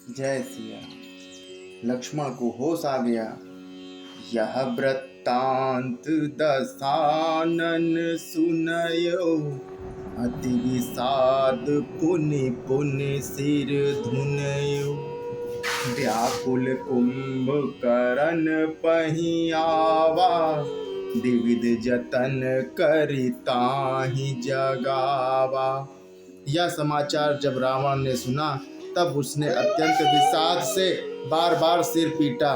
जय सिया। लक्ष्मण को होश आ गया। यह वृत्तांत दसानन सुनयो, अति विषाद पुनि पुनि सिर धुनयो। व्याकुल कुंभकर्ण पहियावा, विविध जतन करिताहि जगावा। यह समाचार जब रावण ने सुना तब उसने अत्यंत विषाद से बार बार सिर पीटा।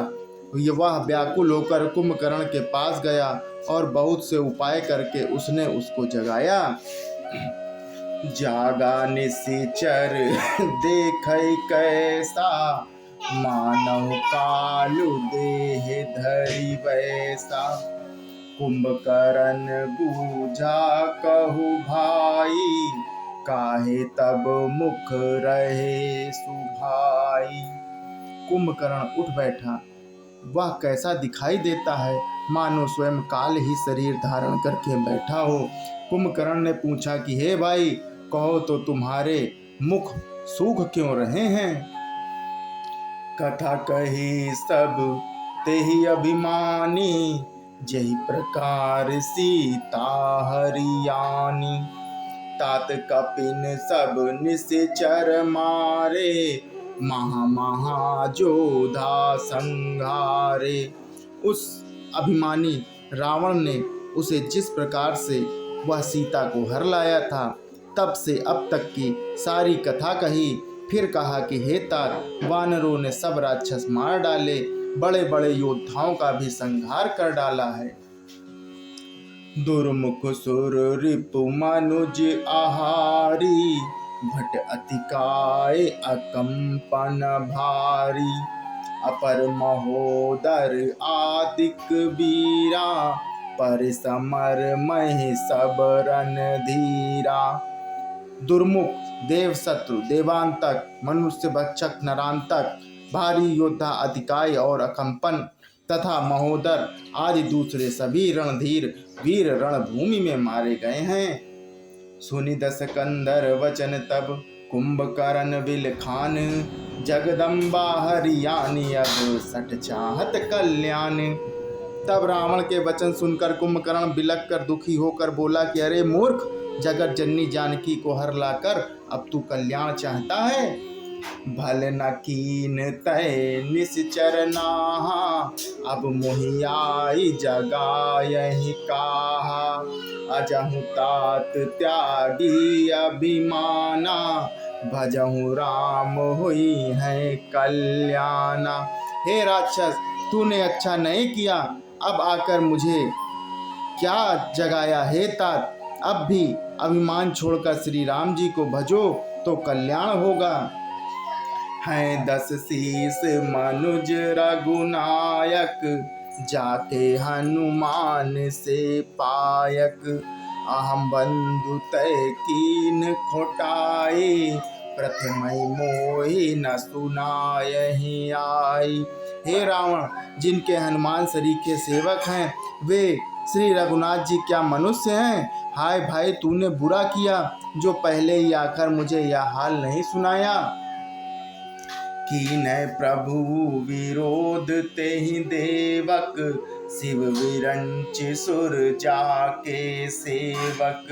वह व्याकुल होकर कुंभकर्ण के पास गया और बहुत से उपाय करके उसने उसको जगाया। जागा निशिचर देखै कैसा, मानव कालु देह धरि वैसा। कुंभकर्ण बूझा कहु भाई, काहे तब मुख रहे सुभाई। कुंभकर्ण उठ बैठा। वह कैसा दिखाई देता है, मानो स्वयं काल ही शरीर धारण करके बैठा हो। कुंभकर्ण ने पूछा कि हे भाई, कहो तो तुम्हारे मुख सूख क्यों रहे हैं। कथा कही सब तेहि अभिमानी, जहि प्रकार सीता हरियाणी। तात कपिन सब निशिचर मारे, महा जोधा संघारे। उस अभिमानी रावण ने उसे जिस प्रकार से वह सीता को हर लाया था, तब से अब तक की सारी कथा कही। फिर कहा कि हे तात, वानरों ने सब राक्षस मार डाले, बड़े बड़े योद्धाओं का भी संहार कर डाला है। दुर्मुख सुर रिपु मनुज आहारी, भट अतिकाय अकंपन भारी। अपर महोदर आदिक वीरा, पर समर महि सब रणधीरा। दुर्मुख, देव शत्रु, देवांतक, मनुष्य भक्षक, नरांतक, भारी योद्धा अतिकाय और अकंपन तथा महोदर आदि दूसरे सभी रणधीर वीर रणभूमि में मारे गए हैं। सुनि दस कंदर वचन तब कुंभकर्ण विलखान, जगदम्बा हरियाणी अब सठ चाहत कल्याण। तब रावण के वचन सुनकर कुंभकर्ण बिलक कर दुखी होकर बोला कि अरे मूर्ख, जगत जननी जानकी को हर लाकर अब तू कल्याण चाहता है। भल न कीन तय निशिचर नाहा, अब मोहि आई जगायहि काहा। अजहु तात त्यागी अभिमाना, भजहु राम हुई है कल्याणा। हे राक्षस, तूने अच्छा नहीं किया, अब आकर मुझे क्या जगाया। हे तात, अब भी अभिमान छोड़कर श्री राम जी को भजो तो कल्याण होगा। हैं 10 शीस मनुज रघुनायक, जाके हनुमान से पायक। अहम बंधु तय कीन खोटाई, प्रथम मोहि न सुनायहि आई। हे रावण, जिनके हनुमान सरीखे सेवक हैं, वे श्री रघुनाथ जी क्या मनुष्य हैं। हाय भाई, तूने बुरा किया जो पहले ही आकर मुझे यह हाल नहीं सुनाया। कीन्ह प्रभु विरोध तेहि देवक, शिव विरंच सुर जाके सेवक।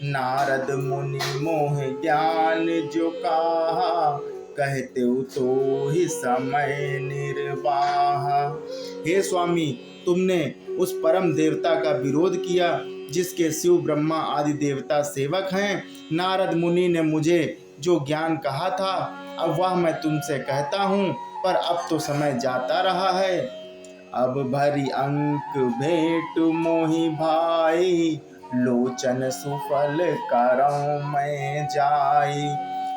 नारद मुनि मोह ज्ञान जो कहा, कहते तो ही समय निर्वाह। हे स्वामी, तुमने उस परम देवता का विरोध किया जिसके शिव ब्रह्मा आदि देवता सेवक हैं। नारद मुनि ने मुझे जो ज्ञान कहा था, अब वह मैं तुमसे कहता हूँ, पर अब तो समय जाता रहा है। अब भरी अंक भेंट मोहि भाई, लोचन सुफल करऊं मैं जाई।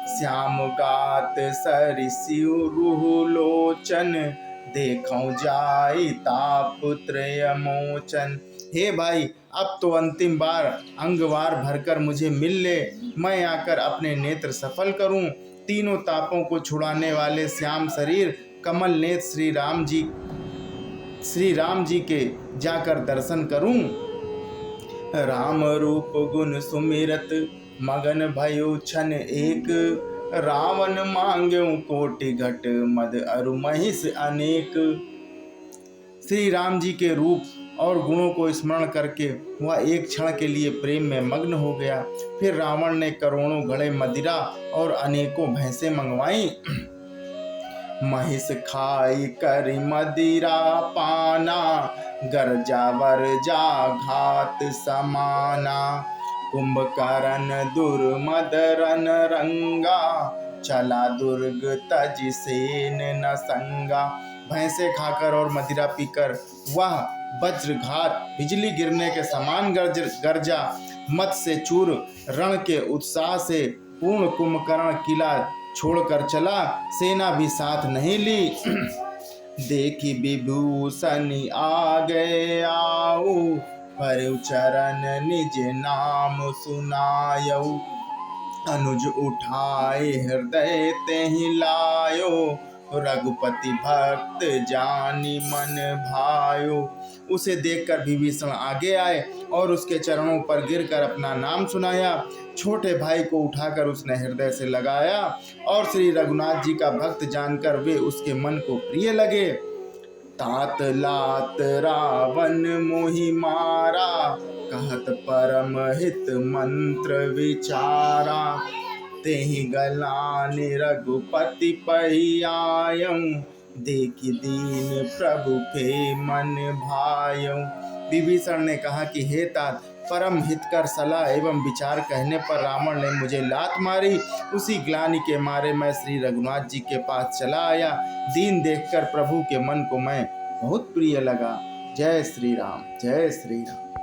श्याम गात सरिसिउ रूह लोचन, देखऊं जाई तापुत्र मोचन। हे भाई, अब तो अंतिम बार अंगवार भरकर मुझे मिल ले, मैं आकर अपने नेत्र सफल करूं। तीनों तापों को छुड़ाने वाले श्याम शरीर कमल नेत्र श्री राम जी के जाकर दर्शन करूं। राम रूप गुण सुमिरत, मगन भयो छन एक, रावण मांग्यो कोटि घट मद अरु महिष अनेक। श्री राम जी के रूप और गुणों को स्मरण करके वह एक क्षण के लिए प्रेम में मग्न हो गया। फिर रावण ने करोड़ों घड़े मदिरा और अनेकों भैंसें मंगवाई। महिष खाई करि मदिरा पाना, गर्जा वर्जा घात समाना। कुंभकर्ण दुर्मदरन रंगा, चला दुर्ग तज सेन न संगा। भैंसे खाकर और मदिरा पीकर वह वज्रघात बिजली गिरने के समान गर्जा, मत से चूर रण के उत्साह से पूर्ण कुंभकर्ण किला छोड़कर चला, सेना भी साथ नहीं ली। देखी विभूषण आ गए आओ, पर चरण निज नाम सुनायऊ। अनुज उठाए हृदय तेहि लायो, रघुपति भक्त जानी मन भायो। उसे देखकर विभीषण आगे आए और उसके चरणों पर गिरकर अपना नाम सुनाया। छोटे भाई को उठाकर उसने हृदय से लगाया और श्री रघुनाथ जी का भक्त जानकर वे उसके मन को प्रिय लगे। तात लात रावण मोहि मारा, कहत परम हित मंत्र विचारा। तेहि गलानि रघुपति पहि आयऊं, देखि दीन प्रभु के मन भायऊं। विभीषण ने कहा कि हे तात, परम हितकर सलाह एवं विचार कहने पर रावण ने मुझे लात मारी। उसी ग्लानि के मारे मैं श्री रघुनाथ जी के पास चला आया। दीन देखकर प्रभु के मन को मैं बहुत प्रिय लगा। जय श्री राम, जय श्री राम।